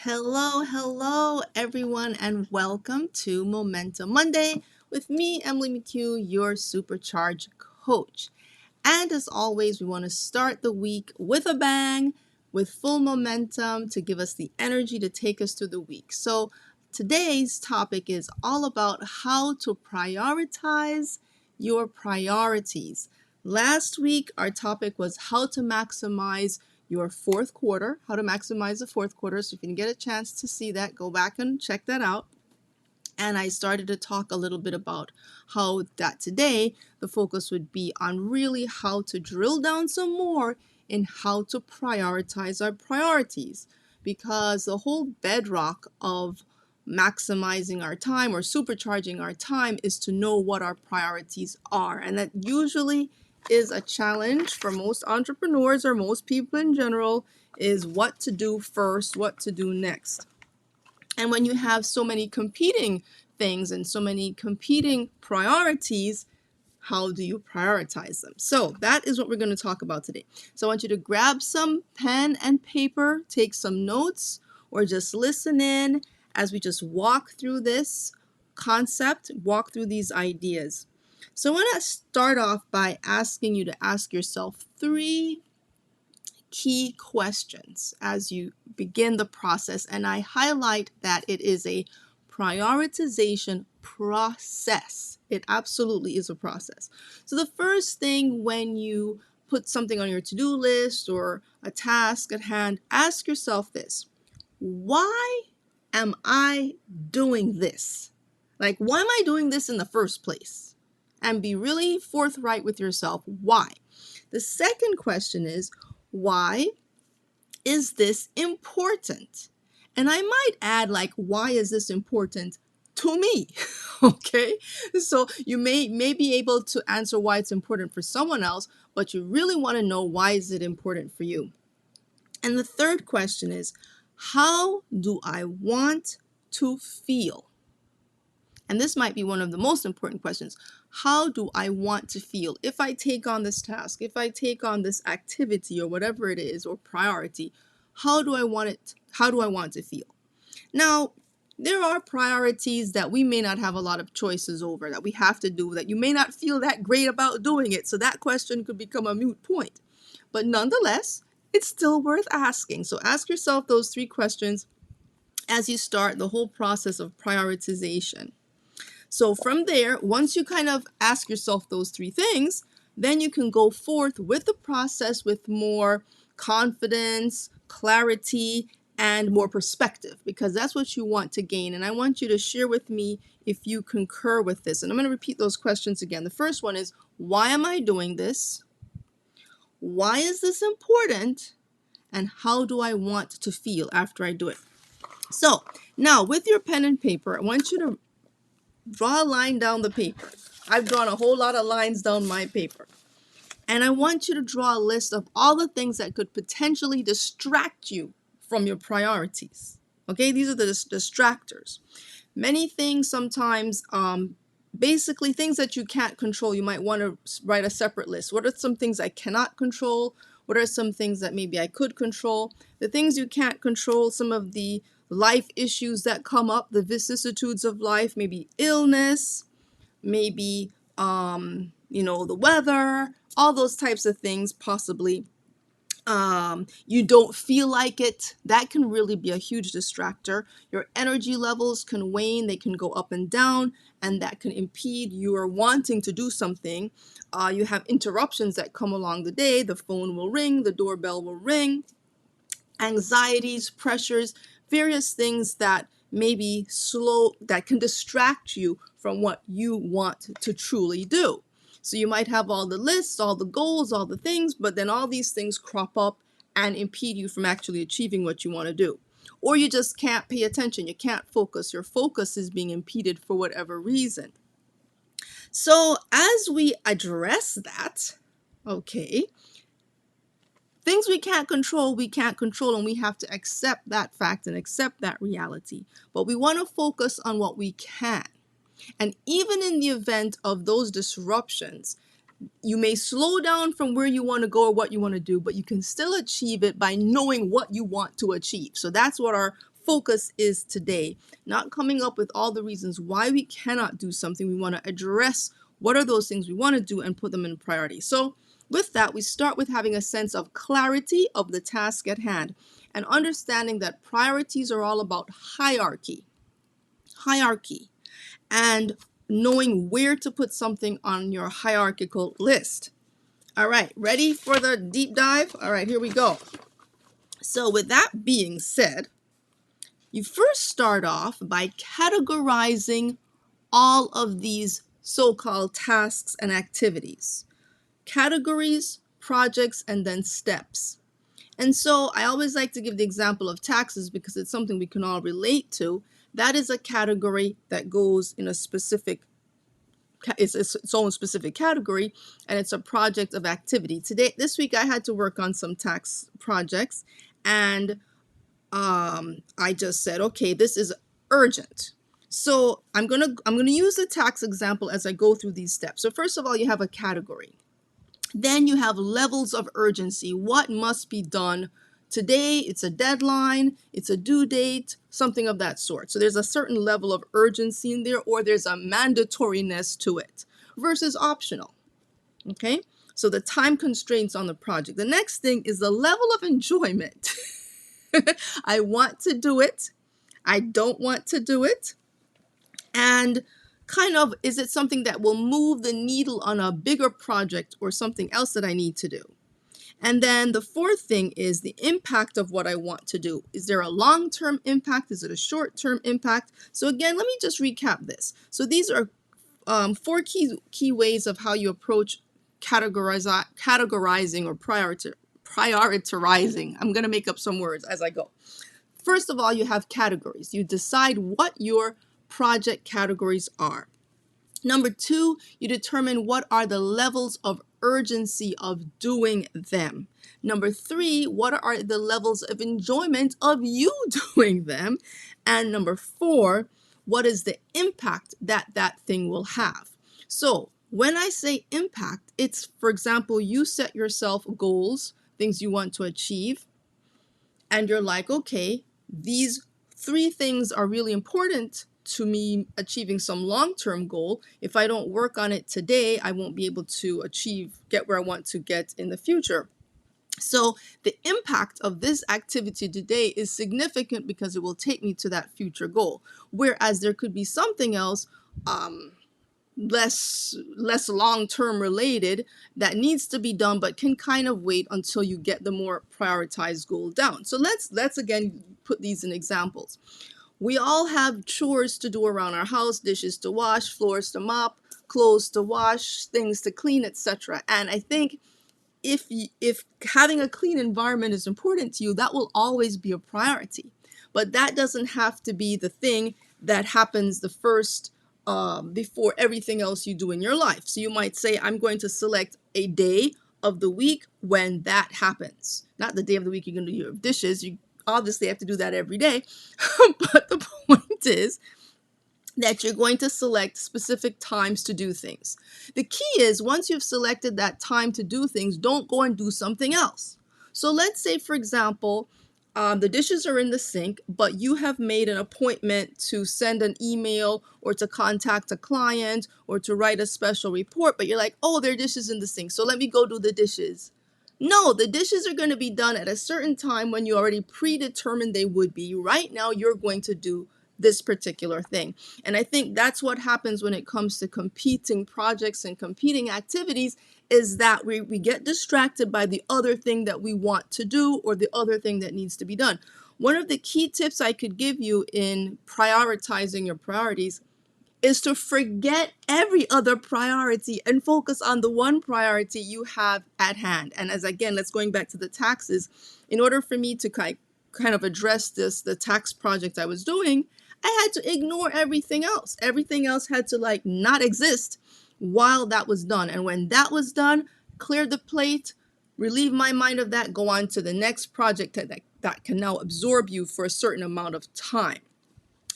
Hello, everyone, and welcome to Momentum Monday with me, Emily McHugh, your supercharged coach. And as always, we want to start the week with a bang, with full momentum to give us the energy to take us through the week. So today's topic is all about how to prioritize your priorities. Last week, our topic was how to maximize your fourth quarter, how to maximize the fourth quarter. So if you can get a chance to see that, go back and check that out. And I started to talk a little bit about how that today the focus would be on really how to drill down some more in how to prioritize our priorities, because the whole bedrock of maximizing our time or supercharging our time is to know what our priorities are. And that usually is a challenge for most entrepreneurs or most people in general, is what to do first, what to do next. And when you have so many competing things and so many competing priorities, how do you prioritize them? So that is what we're going to talk about today. So I want you to grab some pen and paper, take some notes, or just listen in as we just walk through this concept, walk through these ideas. So I want to start off by asking you to ask yourself 3 key questions as you begin the process. And I highlight that it is a prioritization process. It absolutely is a process. So the first thing when you put something on your to-do list or a task at hand, ask yourself this: why am I doing this? Like, why am I doing this in the first place? And be really forthright with yourself. Why? The second question is, why is this important? And I might add, like, why is this important to me? Okay, so you may be able to answer why it's important for someone else, but you really want to know, why is it important for you? And the third question is, how do I want to feel? And this might be one of the most important questions. How do I want to feel if I take on this task, if I take on this activity or whatever it is, or priority? How do I want it? How do I want to feel? Now, there are priorities that we may not have a lot of choices over, that we have to do, that you may not feel that great about doing it. So that question could become a moot point. But nonetheless, it's still worth asking. So ask yourself those 3 questions as you start the whole process of prioritization. So from there, once you kind of ask yourself those 3 things, then you can go forth with the process with more confidence, clarity, and more perspective, because that's what you want to gain. And I want you to share with me if you concur with this. And I'm going to repeat those questions again. The first one is, why am I doing this? Why is this important? And how do I want to feel after I do it? So now, with your pen and paper, I want you to draw a line down the paper. I've drawn a whole lot of lines down my paper. And I want you to draw a list of all the things that could potentially distract you from your priorities. Okay, these are the distractors. Many things sometimes, basically things that you can't control, you might want to write a separate list. What are some things I cannot control? What are some things that maybe I could control? The things you can't control, some of the life issues that come up, the vicissitudes of life, maybe illness, maybe, the weather, all those types of things possibly. You don't feel like it. That can really be a huge distractor. Your energy levels can wane, they can go up and down, and that can impede your wanting to do something. You have interruptions that come along the day. The phone will ring, the doorbell will ring. Anxieties, pressures, various things that maybe that can distract you from what you want to truly do. So you might have all the lists, all the goals, all the things, but then all these things crop up and impede you from actually achieving what you want to do. Or you just can't pay attention. You can't focus. Your focus is being impeded for whatever reason. So as we address that, okay, things we can't control, and we have to accept that fact and accept that reality. But we want to focus on what we can. And even in the event of those disruptions, you may slow down from where you want to go or what you want to do, but you can still achieve it by knowing what you want to achieve. So that's what our focus is today, not coming up with all the reasons why we cannot do something. We want to address what are those things we want to do and put them in priority. So with that, we start with having a sense of clarity of the task at hand and understanding that priorities are all about hierarchy, and knowing where to put something on your hierarchical list. All right, ready for the deep dive? All right, here we go. So with that being said, you first start off by categorizing all of these so-called tasks and activities. Categories, projects, and then steps. And so I always like to give the example of taxes because it's something we can all relate to. That is a category that goes in a specific, it's its own specific category, and it's a project of activity. This week, I had to work on some tax projects, and I just said, okay, this is urgent. So I'm gonna use the tax example as I go through these steps. So first of all, you have a category. Then you have levels of urgency. What must be done today? It's a deadline, it's a due date, something of that sort. So there's a certain level of urgency in there, or there's a mandatoriness to it versus optional. Okay, so the time constraints on the project. The next thing is the level of enjoyment. I want to do it, I don't want to do it, and kind of, is it something that will move the needle on a bigger project or something else that I need to do? And then the fourth thing is the impact of what I want to do. Is there a long-term impact? Is it a short-term impact? So again, let me just recap this. So these are four key ways of how you approach categorizing or prioritizing. I'm going to make up some words as I go. First of all, you have categories. You decide what your project categories are. Number two, you determine what are the levels of urgency of doing them. Number three, what are the levels of enjoyment of you doing them? And number four, what is the impact that that thing will have? So when I say impact, it's, for example, you set yourself goals, things you want to achieve, and you're like, okay, these three things are really important to me achieving some long-term goal. If I don't work on it today, I won't be able to get where I want to get in the future. So the impact of this activity today is significant because it will take me to that future goal. Whereas there could be something else, less long-term related, that needs to be done but can kind of wait until you get the more prioritized goal down. So let's again put these in examples. We all have chores to do around our house: dishes to wash, floors to mop, clothes to wash, things to clean, etc. And I think if having a clean environment is important to you, that will always be a priority. But that doesn't have to be the thing that happens the first before everything else you do in your life. So you might say, I'm going to select a day of the week when that happens. Not the day of the week you're going to do your dishes. You obviously have to do that every day. But the point is that you're going to select specific times to do things. The key is, once you've selected that time to do things, don't go and do something else. So let's say, for example, the dishes are in the sink, but you have made an appointment to send an email or to contact a client or to write a special report, but you're like, oh, there are dishes in the sink, so let me go do the dishes. No, the dishes are going to be done at a certain time when you already predetermined they would be. Right now, you're going to do this particular thing. And I think that's what happens when it comes to competing projects and competing activities, is that we get distracted by the other thing that we want to do or the other thing that needs to be done. One of the key tips I could give you in prioritizing your priorities is to forget every other priority and focus on the one priority you have at hand. And let's going back to the taxes, in order for me to kind of address the tax project I was doing, I had to ignore everything else. Everything else had to not exist while that was done. And when that was done, clear the plate, relieve my mind of that, go on to the next project that can now absorb you for a certain amount of time.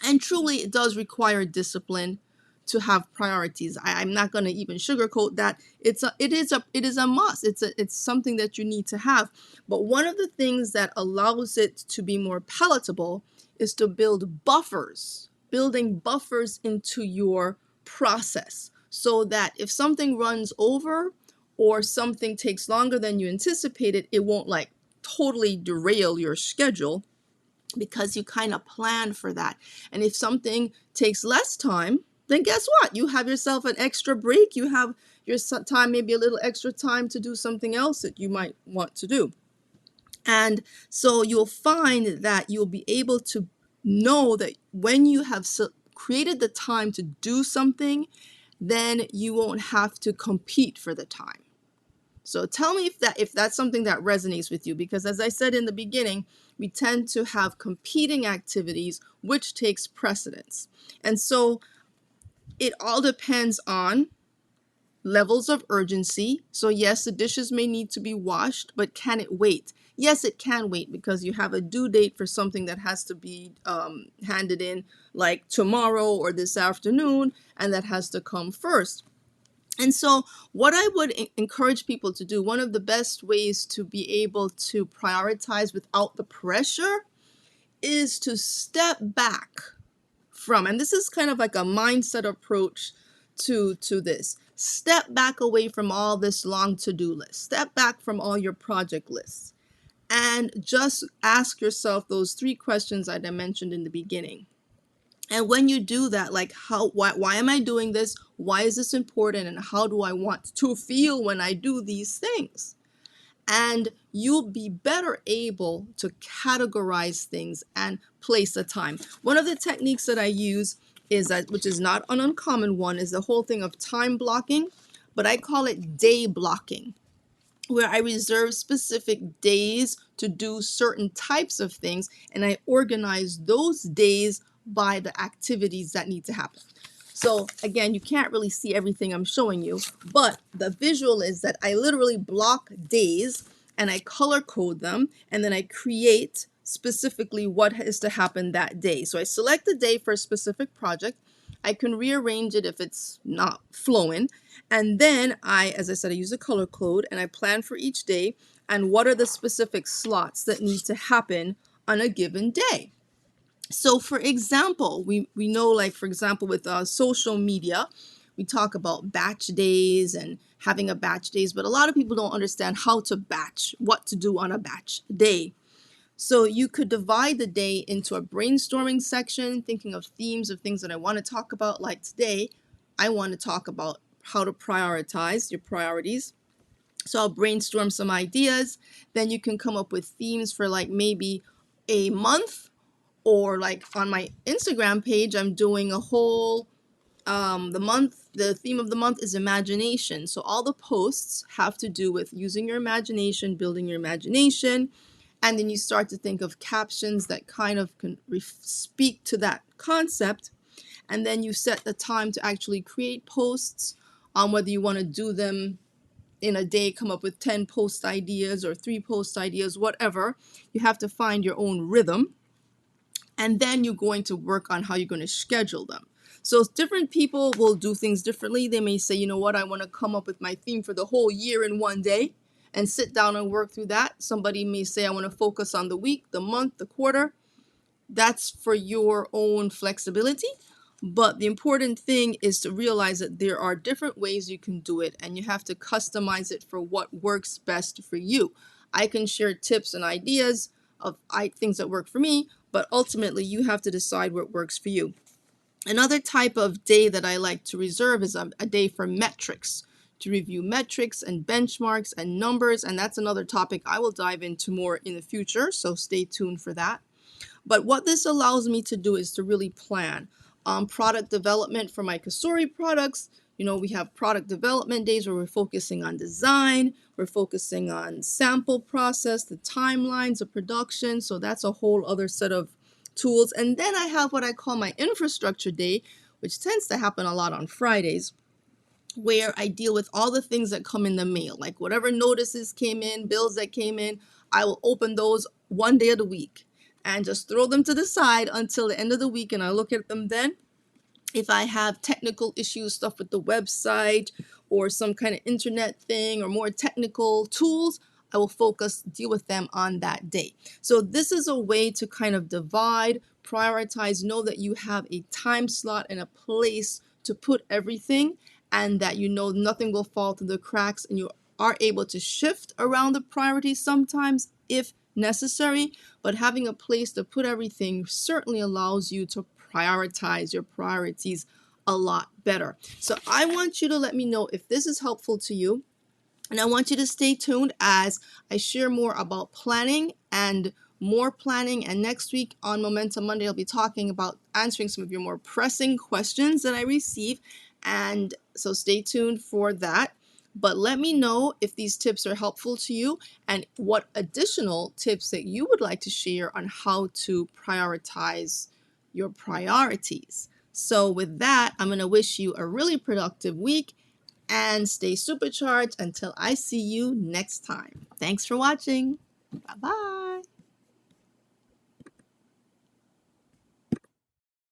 And truly, it does require discipline to have priorities. I'm not going to even sugarcoat that. It is a must. It's something that you need to have. But one of the things that allows it to be more palatable is to build buffers, building buffers into your process, so that if something runs over or something takes longer than you anticipated, it won't like totally derail your schedule, because you kind of plan for that. And if something takes less time, then guess what? You have yourself an extra break. You have your time, maybe a little extra time to do something else that you might want to do. And so you'll find that you'll be able to know that when you have created the time to do something, then you won't have to compete for the time. So tell me if that's something that resonates with you, because as I said in the beginning, we tend to have competing activities which takes precedence. And so it all depends on levels of urgency. So yes, the dishes may need to be washed, but can it wait? Yes, it can wait, because you have a due date for something that has to be handed in like tomorrow or this afternoon, and that has to come first. And so what I would encourage people to do, one of the best ways to be able to prioritize without the pressure, is to step back from, and this is kind of like a mindset approach to this. Step back away from all this long to-do list. Step back from all your project lists and just ask yourself those 3 questions that I mentioned in the beginning. And when you do that, like why am I doing this? Why is this important? And how do I want to feel when I do these things? And you'll be better able to categorize things and place the time. One of the techniques that I use is that, which is not an uncommon one, is the whole thing of time blocking, but I call it day blocking, where I reserve specific days to do certain types of things, and I organize those days by the activities that need to happen. So again, you can't really see everything I'm showing you, but the visual is that I literally block days and I color code them, and then I create specifically what is to happen that day. So I select the day for a specific project. I can rearrange it if it's not flowing. And then as I said, I use a color code and I plan for each day and what are the specific slots that need to happen on a given day. So for example, we know, like, for example, with social media, we talk about batch days and having a batch days, but a lot of people don't understand how to batch, what to do on a batch day. So you could divide the day into a brainstorming section, thinking of themes of things that I want to talk about. Like today, I want to talk about how to prioritize your priorities. So I'll brainstorm some ideas. Then you can come up with themes for like maybe a month, or like on my Instagram page, I'm doing a whole the theme of the month is imagination. So all the posts have to do with using your imagination, building your imagination, and then you start to think of captions that kind of can speak to that concept, and then you set the time to actually create posts, whether you want to do them in a day, come up with 10 post ideas or 3 post ideas, whatever. You have to find your own rhythm, and then you're going to work on how you're going to schedule them. So different people will do things differently. They may say, you know what, I want to come up with my theme for the whole year in one day and sit down and work through that. Somebody may say, I want to focus on the week, the month, the quarter. That's for your own flexibility. But the important thing is to realize that there are different ways you can do it, and you have to customize it for what works best for you. I can share tips and ideas of things that work for me, but ultimately you have to decide what works for you. Another type of day that I like to reserve is a day for metrics, to review metrics and benchmarks and numbers, and that's another topic I will dive into more in the future, so stay tuned for that. But what this allows me to do is to really plan. Product development for my Kasori products. You know, we have product development days where we're focusing on design, we're focusing on sample process, the timelines of production. So that's a whole other set of tools. And then I have what I call my infrastructure day, which tends to happen a lot on Fridays, where I deal with all the things that come in the mail, like whatever notices came in, bills that came in. I will open those one day of the week and just throw them to the side until the end of the week, and I look at them then. If I have technical issues, stuff with the website or some kind of internet thing or more technical tools, I will deal with them on that day. So this is a way to kind of divide, prioritize, know that you have a time slot and a place to put everything, and that you know nothing will fall through the cracks, and you are able to shift around the priorities sometimes if necessary. But having a place to put everything certainly allows you to prioritize your priorities a lot better. So I want you to let me know if this is helpful to you. And I want you to stay tuned as I share more about planning and more planning. And next week on Momentum Monday, I'll be talking about answering some of your more pressing questions that I receive. And so stay tuned for that. But let me know if these tips are helpful to you and what additional tips that you would like to share on how to prioritize your priorities. So with that, I'm going to wish you a really productive week and stay supercharged until I see you next time. Thanks for watching. Bye bye.